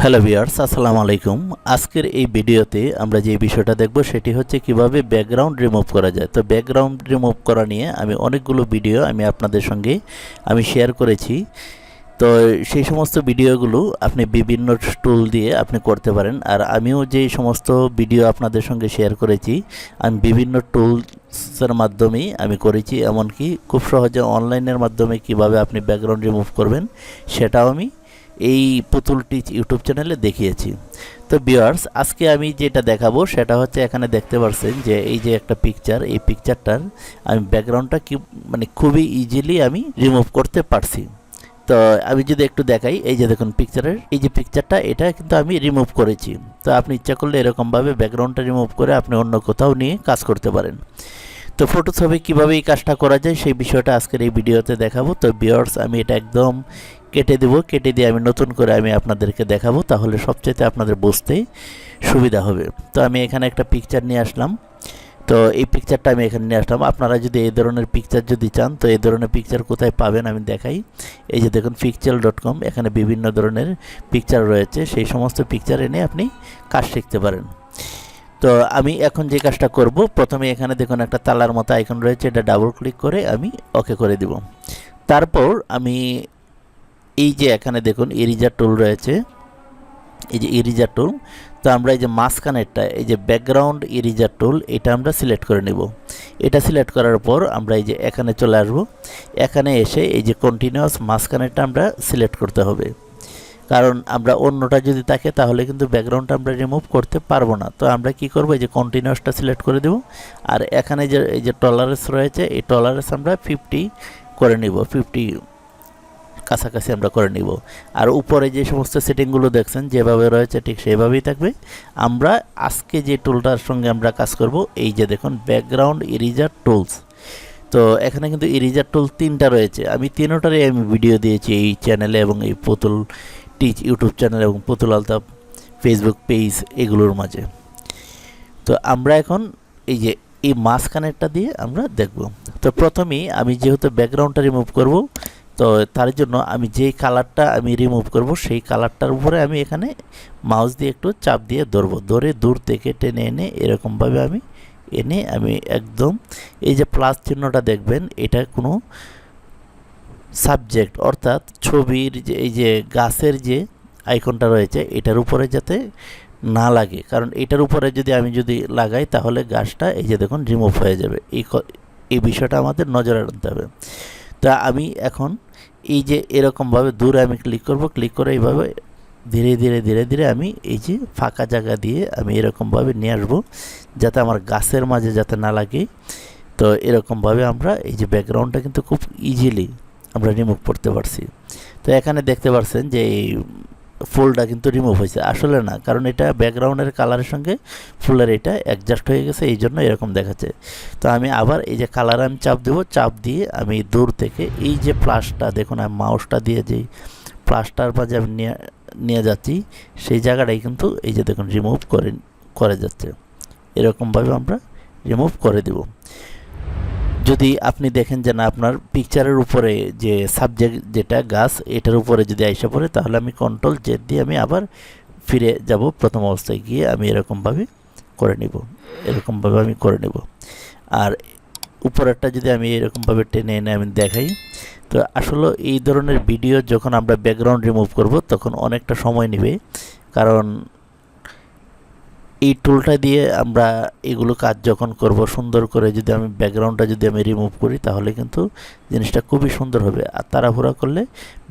Hello viewers, আসসালামু আলাইকুম। আজকের এই ভিডিওতে আমরা যে বিষয়টা দেখব সেটি হচ্ছে কিভাবে ব্যাকগ্রাউন্ড রিমুভ করা যায়। তো ব্যাকগ্রাউন্ড রিমুভ করা নিয়ে আমি অনেকগুলো ভিডিও আপনাদের সঙ্গে শেয়ার করেছি। তো সেই সমস্ত ভিডিওগুলো আপনি বিভিন্ন টুল দিয়ে আপনি করতে পারেন। আর আমিও যে সমস্ত ভিডিও আপনাদের সঙ্গে শেয়ার করেছি আমি বিভিন্ন টুলসের মাধ্যমেই আমি করেছি। এমনকি খুব সহজে অনলাইনের মাধ্যমে কিভাবে আপনি ব্যাকগ্রাউন্ড রিমুভ করবেন সেটাও আমি এই পুতুল টিচ ইউটিউব চ্যানেলে দেখিয়েছি। তো ভিউয়ার্স, আজকে আমি যেটা দেখাবো সেটা হচ্ছে এখানে দেখতে পাচ্ছেন যে এই যে একটা পিকচার, এই পিকচারটার আমি ব্যাকগ্রাউন্ডটা কি খুবই ইজিলি আমি রিমুভ করতে পারছি। তো আমি যদি একটু দেখাই, এই যে দেখুন পিকচারের এই যে পিকচারটা, এটা কিন্তু আমি রিমুভ করেছি। তো আপনি ইচ্ছা করলে এরকমভাবে ব্যাকগ্রাউন্ডটা রিমুভ করে আপনি অন্য কোথাও নিয়ে কাজ করতে পারেন। তো ফটোশপে কীভাবে এই কাজটা করা যায় সেই বিষয়টা আজকের এই ভিডিওতে দেখাবো। তো ভিউয়ার্স, আমি এটা একদম কেটে দেব, কেটে দিয়ে আমি নতুন করে আমি আপনাদেরকে দেখাবো, তাহলে সবচেয়ে আপনাদের বুঝতে সুবিধা হবে। তো আমি এখানে একটা পিকচার নিয়ে আসলাম। তো এই পিকচারটা আমি এখানে নিয়ে আসলাম। আপনারা যদি এই ধরনের পিকচার যদি চান, তো এই ধরনের পিকচার কোথায় পাবেন আমি দেখাই। এই যে দেখুন pixel.com, এখানে বিভিন্ন ধরনের পিকচার রয়েছে। সেই সমস্ত পিকচার এনে আপনি কাজ শিখতে পারেন। তো আমি এখন যে কাজটা করব, প্রথমে এখানে দেখুন একটা তালার মতো আইকন রয়েছে, এটা ডাবল ক্লিক করে আমি ওকে করে দিব। তারপর আমি এই যে এখানে দেখুন ইরেজার টুল রয়েছে, এই যে ইরেজার টুল। তো আমরা এই যে মাঝখানেরটা, এই যে ব্যাকগ্রাউন্ড ইরেজার টুল, এটা আমরা সিলেক্ট করে নেব। এটা সিলেক্ট করার পর আমরা এই যে এখানে চলে আসব। এখানে এসে এই যে কন্টিনিউয়াস মাঝখানেরটা আমরা সিলেক্ট করতে হবে, কারণ আমরা অন্যটা যদি থাকে তাহলে কিন্তু ব্যাকগ্রাউন্ডটা আমরা রিমুভ করতে পারবো না। তো আমরা কি করব, এই যে কন্টিনিউয়াসটা সিলেক্ট করে দেব। আর এখানে যে এই যে টলারেন্স রয়েছে, এই টলারেন্স আমরা 50 করে নিব, 50 কাছাকাছি আমরা করে নিব। আর উপরে যে সমস্ত সেটিংগুলো দেখছেন যেভাবে রয়েছে ঠিক সেইভাবেই থাকবে। আমরা আজকে যে টুলটার সঙ্গে আমরা কাজ করব, এই যে দেখুন ব্যাকগ্রাউন্ড ইরেজার টুলস। তো এখানে কিন্তু ইরেজার টুল 3টা রয়েছে। আমি তিনোটারই আমি ভিডিও দিয়েছি এই চ্যানেলে এবং এই পুতুল টিচ ইউটিউব চ্যানেল এবং পুতুল আলতাফ ফেসবুক পেজ এগুলোর মাঝে। তো আমরা এখন এই যে এই মাঝখানেরটা দিয়ে আমরা দেখব। তো প্রথমেই আমি যেহেতু ব্যাকগ্রাউন্ডটা রিমুভ করব, তো তার জন্য আমি যেই কালারটা আমি রিমুভ করব সেই কালারটার উপরে আমি এখানে মাউস দিয়ে একটু চাপ দিয়ে ধরবো, ধরে দূর থেকে টেনে এনে এরকমভাবে আমি একদম এই যে প্লাস চিহ্নটা দেখবেন, এটা কোনো সাবজেক্ট অর্থাৎ ছবির যে এই যে গাছের যে আইকনটা রয়েছে এটার উপরে যাতে না লাগে, কারণ এটার উপরে যদি লাগাই তাহলে গাছটা এই যে দেখুন রিমুভ হয়ে যাবে। এই বিষয়টা আমাদের নজরে রাখতে হবে। তা আমি এখন এই যে এরকমভাবে দূরে আমি ক্লিক করব, ক্লিক করে এইভাবে ধীরে ধীরে ধীরে ধীরে আমি এই যে ফাঁকা জায়গা দিয়ে আমি এরকমভাবে নিয়ে আসবো যাতে আমার গাছের মাঝে যাতে না লাগে। তো এরকমভাবে আমরা এই যে ব্যাকগ্রাউন্ডটা কিন্তু খুব ইজিলি আমরা রিমুভ করতে পারছি। তো এখানে দেখতে পাচ্ছেন যে এই ফুলটা কিন্তু রিমুভ হয়েছে, আসলে না, কারণ এটা ব্যাকগ্রাউন্ডের কালারের সঙ্গে ফুলের এটা অ্যাডজাস্ট হয়ে গেছে, এই জন্য এরকম দেখাচ্ছে। তো আমি আবার এই যে কালার আমি চাপ দেবো, চাপ দিয়ে আমি দূর থেকে এই যে প্লাসটা দেখুন, আমি মাউসটা দিয়ে যেই প্লাসটার মাঝে আমি নিয়ে যাচ্ছি সেই জায়গাটাই কিন্তু এই যে দেখুন রিমুভ করে যাচ্ছে। এরকমভাবে আমরা রিমুভ করে দেব। যদি আপনি দেখেন যে না আপনার পিকচারের উপরে যে সাবজেক্ট যেটা গাছ এটার উপরে যদি আইসা পড়ে, তাহলে আমি কন্ট্রোল জেড দিয়ে আমি আবার ফিরে যাব প্রথম অবস্থায় গিয়ে আমি এরকমভাবে করে নিব, এরকমভাবে আমি করে নেব। আর উপরেরটা যদি আমি এরকমভাবে টেনে এনে আমি দেখাই, তো আসলে এই ধরনের ভিডিও যখন আমরা ব্যাকগ্রাউন্ড রিমুভ করব তখন অনেকটা সময় নেবে, কারণ এই টুলটা দিয়ে আমরা এগুলো কাজ যখন করব সুন্দর করে যদি আমি ব্যাকগ্রাউন্ডটা যদি আমি রিমুভ করি তাহলে কিন্তু জিনিসটা খুবই সুন্দর হবে। আর তাড়াহুড়া করলে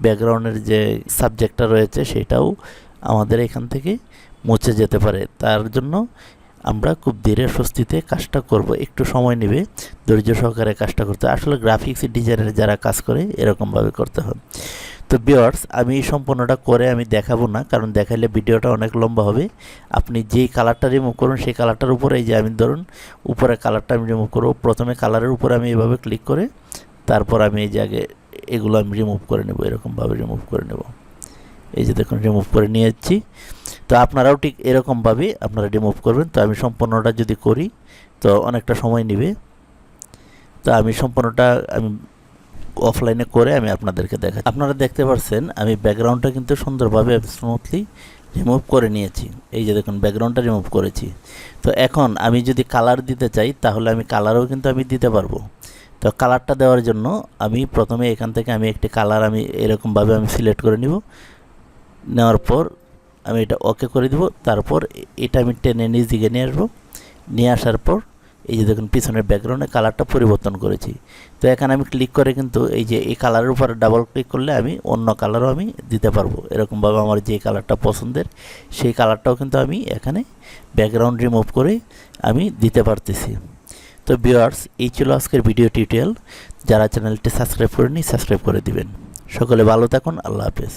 ব্যাকগ্রাউন্ডের যে সাবজেক্টটা রয়েছে সেটাও আমাদের এখান থেকে মুছে যেতে পারে। তার জন্য আমরা খুব ধীরে স্বস্তিতে কাজটা করব, একটু সময় নেবে, ধৈর্য সহকারে কাজটা করতে। আসলে গ্রাফিক্স ডিজাইনের যারা কাজ করে এরকমভাবে করতে হয়। তো ভিউয়ার্স, আমি সম্পূর্ণটা করে আমি দেখাবো না, কারণ দেখাইলে ভিডিওটা অনেক লম্বা হবে। আপনি যেই কালারটা রিমুভ করুন সেই কালারটার উপরে এই যে আমি ধরুন উপরে কালারটা আমি রিমুভ করব, প্রথমে কালারের উপরে আমি এভাবে ক্লিক করে তারপর আমি এই যে আগে এগুলো আমি রিমুভ করে নেব, এরকমভাবে রিমুভ করে নেব। এই যে দেখুন রিমুভ করে নিয়ে যাচ্ছি। তো আপনারাও ঠিক এরকমভাবে আপনারা রিমুভ করবেন। তো আমি সম্পূর্ণটা যদি করি তো অনেকটা সময় নেবে। তো আমি সম্পূর্ণটা আমি অফলাইনে করে আমি আপনাদেরকে দেখাচ্ছি। আপনারা দেখতে পাচ্ছেন আমি ব্যাকগ্রাউন্ডটা কিন্তু সুন্দরভাবে স্মুথলি রিমুভ করে নিয়েছি। এই যে দেখুন ব্যাকগ্রাউন্ডটা রিমুভ করেছি। তো এখন আমি যদি কালার দিতে চাই তাহলে আমি কালারও কিন্তু আমি দিতে পারবো। তো কালারটা দেওয়ার জন্য আমি প্রথমে এখান থেকে আমি একটি কালার আমি এরকমভাবে আমি সিলেক্ট করে নিব। নেওয়ার পর আমি এটা ওকে করে দিব। তারপর এটা আমি টেনে নিজ দিকে নিয়ে আসবো। নিয়ে আসার পর এই যে দেখুন পিছনের ব্যাকগ্রাউন্ডে কালারটা পরিবর্তন করেছি। তো এখানে আমি ক্লিক করে কিন্তু এই যে এই কালারের উপর ডাবল ক্লিক করলে আমি অন্য কালারও আমি দিতে পারবো। এরকমভাবে আমার যে কালারটা পছন্দের সেই কালারটাও কিন্তু আমি এখানে ব্যাকগ্রাউন্ড রিমুভ করে আমি দিতে পারতেছি। তো ভিউয়ার্স, এই ছিল আজকের ভিডিও টিউটোরিয়াল। যারা চ্যানেলটি সাবস্ক্রাইব করেনি সাবস্ক্রাইব করে দিবেন। সকলে ভালো থাকুন। আল্লাহ হাফেজ।